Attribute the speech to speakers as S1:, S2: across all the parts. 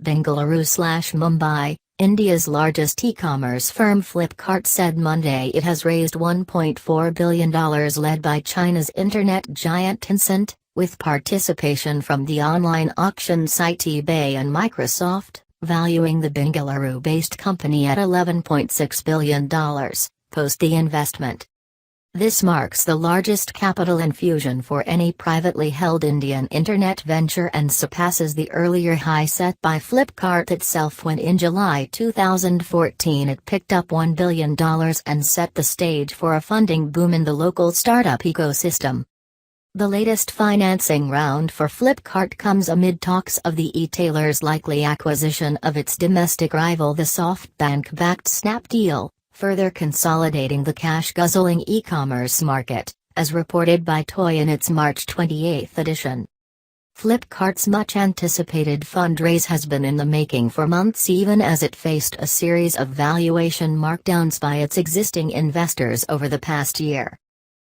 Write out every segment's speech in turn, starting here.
S1: Bengaluru/Mumbai, India's largest e-commerce firm Flipkart said Monday it has raised $1.4 billion led by China's internet giant Tencent, with participation from the online auction site eBay and Microsoft, valuing the Bengaluru-based company at $11.6 billion, post the investment. This marks the largest capital infusion for any privately held Indian internet venture and surpasses the earlier high set by Flipkart itself when in July 2014 it picked up $1 billion and set the stage for a funding boom in the local startup ecosystem. The latest financing round for Flipkart comes amid talks of the e-tailer's likely acquisition of its domestic rival, the SoftBank-backed Snap deal, further consolidating the cash-guzzling e-commerce market, as reported by Toy in its March 28 edition. Flipkart's much-anticipated fundraise has been in the making for months, even as it faced a series of valuation markdowns by its existing investors over the past year.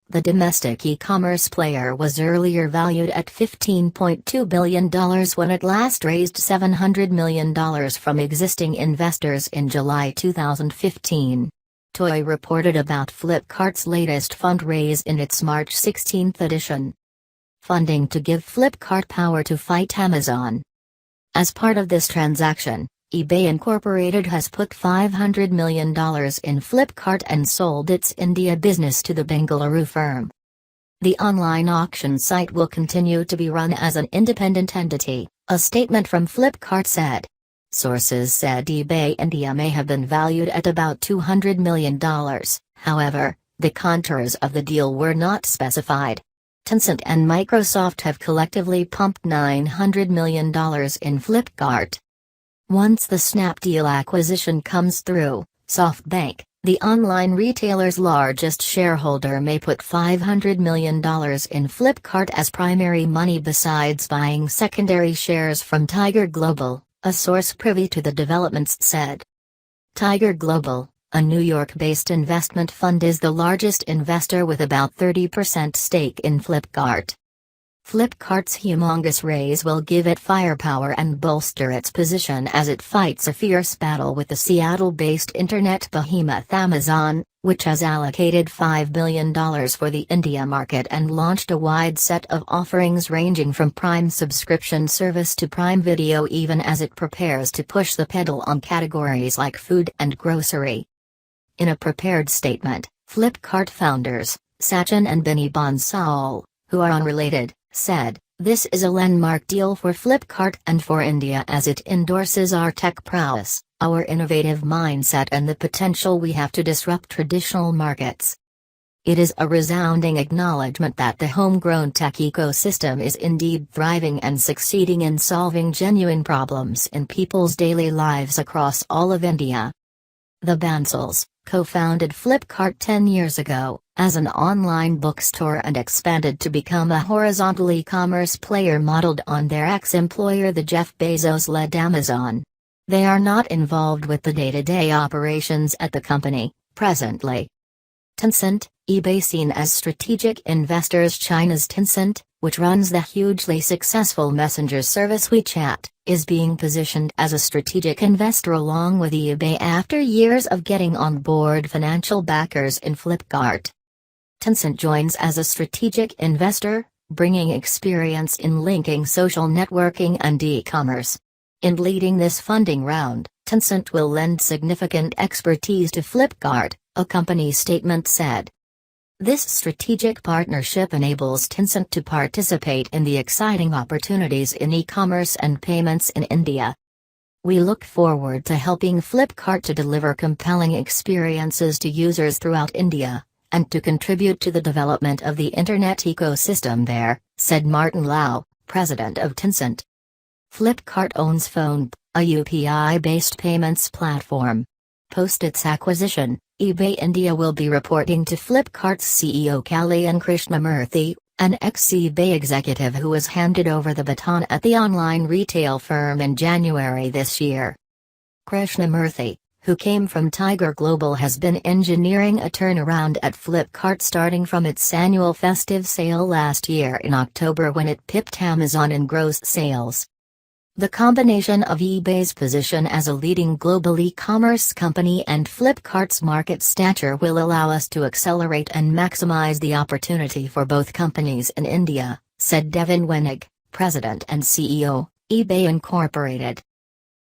S1: The domestic e-commerce player was earlier valued at $15.2 billion when it last raised $700 million from existing investors in July 2015. Toy reported about Flipkart's latest fundraise in its March 16 edition. Funding to give Flipkart power to fight Amazon. As part of this transaction, eBay Incorporated has put $500 million in Flipkart and sold its India business to the Bengaluru firm. The online auction site will continue to be run as an independent entity, a statement from Flipkart said. Sources said eBay India may have been valued at about $200 million, however, the contours of the deal were not specified. Tencent and Microsoft have collectively pumped $900 million in Flipkart. Once the Snap deal acquisition comes through, SoftBank, the online retailer's largest shareholder, may put $500 million in Flipkart as primary money besides buying secondary shares from Tiger Global, a source privy to the developments said. Tiger Global, a New York-based investment fund, is the largest investor with about 30% stake in Flipkart. Flipkart's humongous raise will give it firepower and bolster its position as it fights a fierce battle with the Seattle-based internet behemoth Amazon, which has allocated $5 billion for the India market and launched a wide set of offerings ranging from Prime subscription service to Prime Video, even as it prepares to push the pedal on categories like food and grocery. In a prepared statement, Flipkart founders, Sachin and Binny Bansal, who are unrelated, said, "This is a landmark deal for Flipkart and for India as it endorses our tech prowess, our innovative mindset and the potential we have to disrupt traditional markets. It is a resounding acknowledgement that the homegrown tech ecosystem is indeed thriving and succeeding in solving genuine problems in people's daily lives across all of India." The Bansals co-founded Flipkart 10 years ago, as an online bookstore and expanded to become a horizontal e-commerce player modeled on their ex-employer, the Jeff Bezos-led Amazon. They are not involved with the day-to-day operations at the company, presently. Tencent, eBay seen as strategic investors. China's Tencent, which runs the hugely successful messenger service WeChat, is being positioned as a strategic investor along with eBay after years of getting on board financial backers in Flipkart. Tencent joins as a strategic investor, bringing experience in linking social networking and e-commerce. In leading this funding round, Tencent will lend significant expertise to Flipkart, a company statement said. This strategic partnership enables Tencent to participate in the exciting opportunities in e-commerce and payments in India. We look forward to helping Flipkart to deliver compelling experiences to users throughout India, and to contribute to the development of the internet ecosystem there, said Martin Lau, president of Tencent. Flipkart owns PhonePe, a UPI-based payments platform. Post its acquisition, eBay India will be reporting to Flipkart's CEO Kalyan Krishnamurthy, an ex-eBay executive who was handed over the baton at the online retail firm in January this year. Krishnamurthy, who came from Tiger Global, has been engineering a turnaround at Flipkart starting from its annual festive sale last year in October when it pipped Amazon in gross sales. The combination of eBay's position as a leading global e-commerce company and Flipkart's market stature will allow us to accelerate and maximize the opportunity for both companies in India, said Devin Wenig, President and CEO, eBay Incorporated.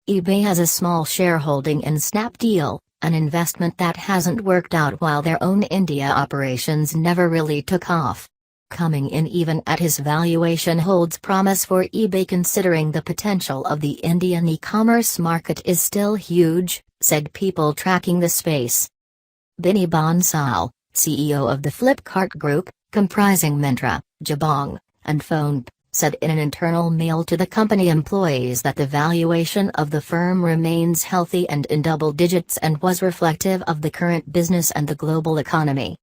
S1: eBay has a small shareholding in Snapdeal, an investment that hasn't worked out while their own India operations never really took off. Coming in even at his valuation holds promise for eBay considering the potential of the Indian e-commerce market is still huge, said people tracking the space. Binny Bansal, CEO of the Flipkart Group, comprising Myntra, Jabong, and PhonePe, said in an internal mail to the company employees that the valuation of the firm remains healthy and in double digits and was reflective of the current business and the global economy.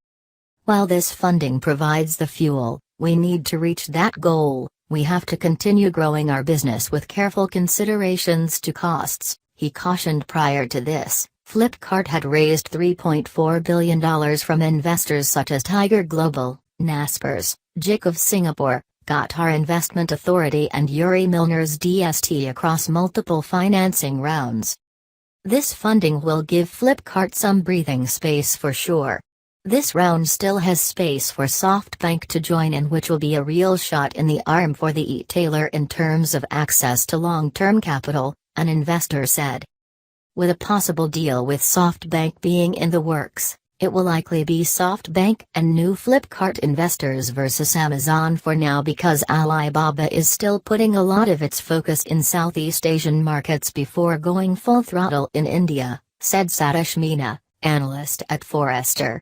S1: While this funding provides the fuel, we need to reach that goal. We have to continue growing our business with careful considerations to costs, he cautioned. Prior to this, Flipkart had raised $3.4 billion from investors such as Tiger Global, Naspers, JIC of Singapore, Qatar Investment Authority and Yuri Milner's DST across multiple financing rounds. This funding will give Flipkart some breathing space for sure. This round still has space for SoftBank to join in, which will be a real shot in the arm for the e-tailer in terms of access to long-term capital, an investor said. With a possible deal with SoftBank being in the works, it will likely be SoftBank and new Flipkart investors versus Amazon for now because Alibaba is still putting a lot of its focus in Southeast Asian markets before going full throttle in India, said Satish Meena, analyst at Forrester.